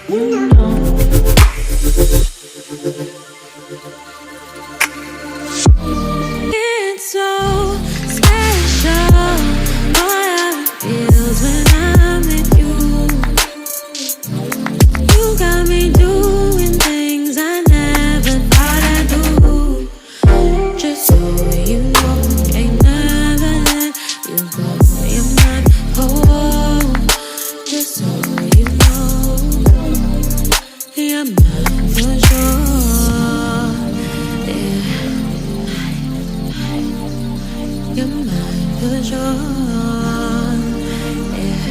It's so special. Boy, how it feels when I'm with you. You got me doing things I never thought I'd do. Just so you know, ain't never let you go. You're my whole. Just so you know, you're mine for sure. You're mine for sure, yeah.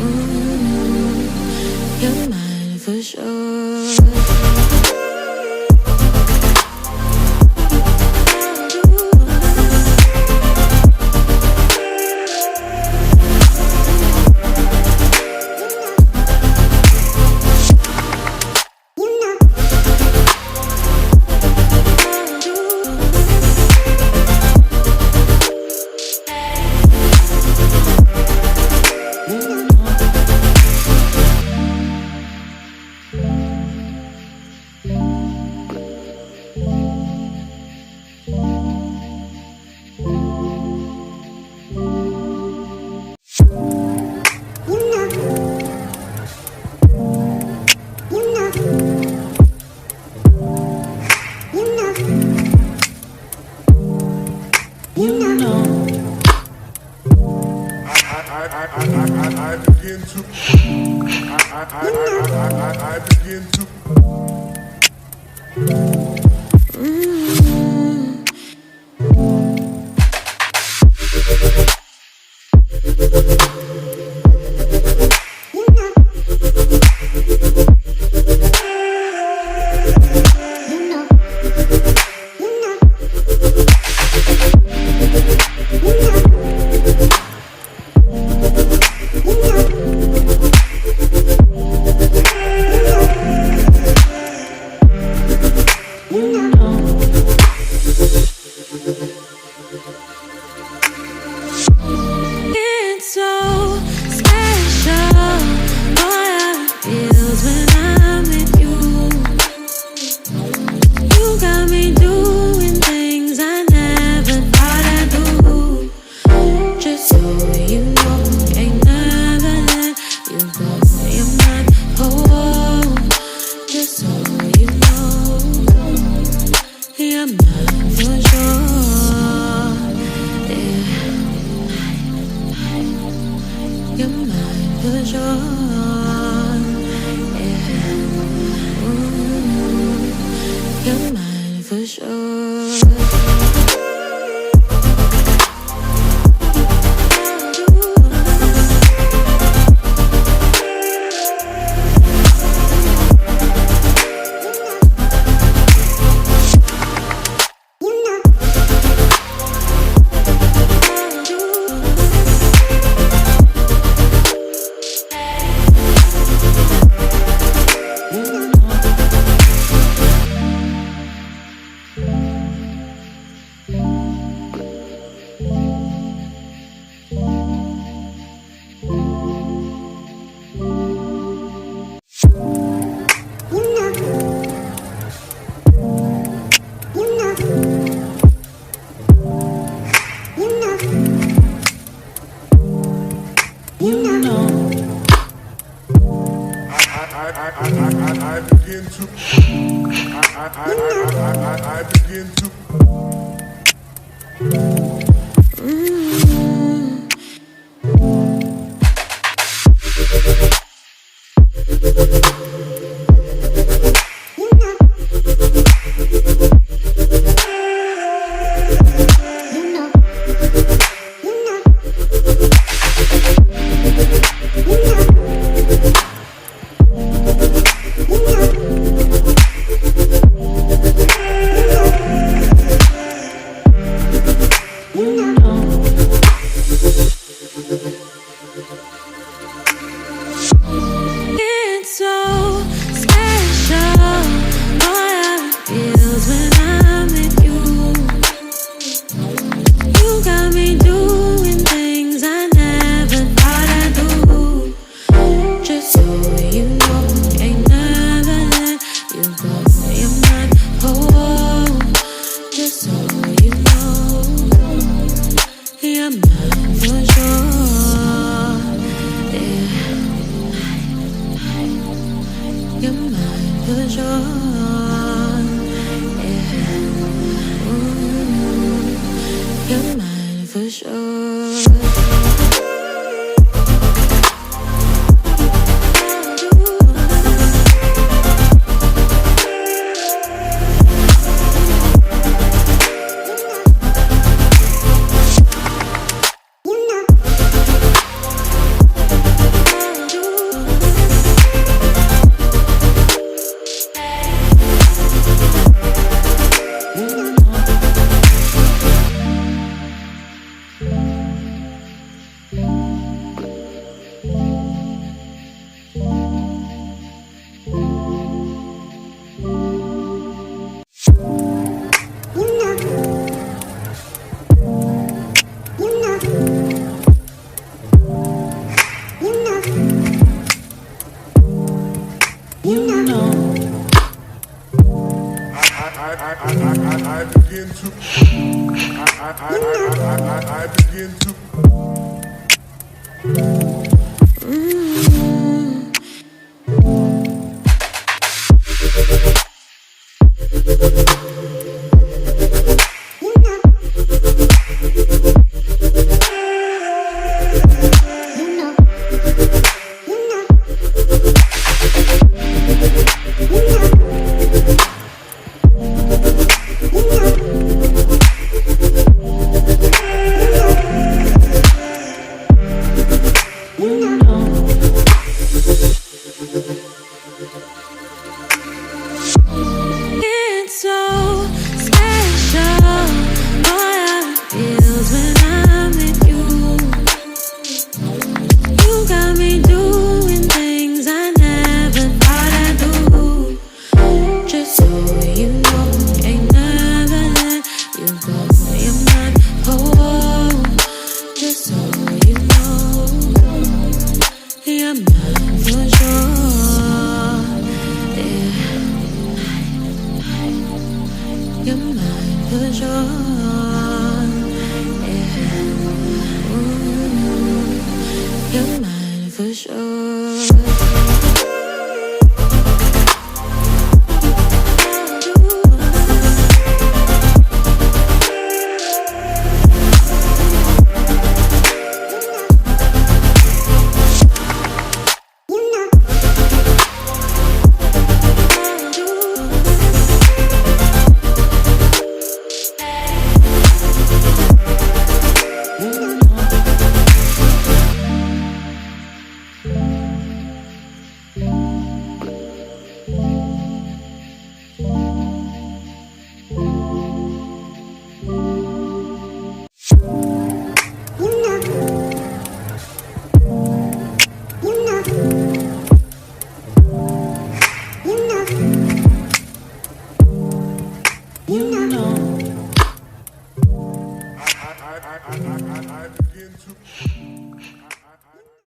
Ooh, you're mine for sure. I begin to It's so special. Boy, how it feels when I'm with you. You got me doing things I never thought I'd do. Just so you know, ain't never let you go. You're my whole. Just so you know, you're mine for sure. You're mine for sure, yeah. Ooh, you're mine for sure. I begin to It's so You're mine for sure. Yeah. You're mine for sure. I begin to. I begin to. It's so special. Boy, how it feels when I'm with you. You got me doing things I never thought I'd do. Just so you know, ain't never let you go. You're mine, oh, just so you know, you're mine for sure. Yeah. You're mine for sure. Yeah. You're mine for sure. I begin to.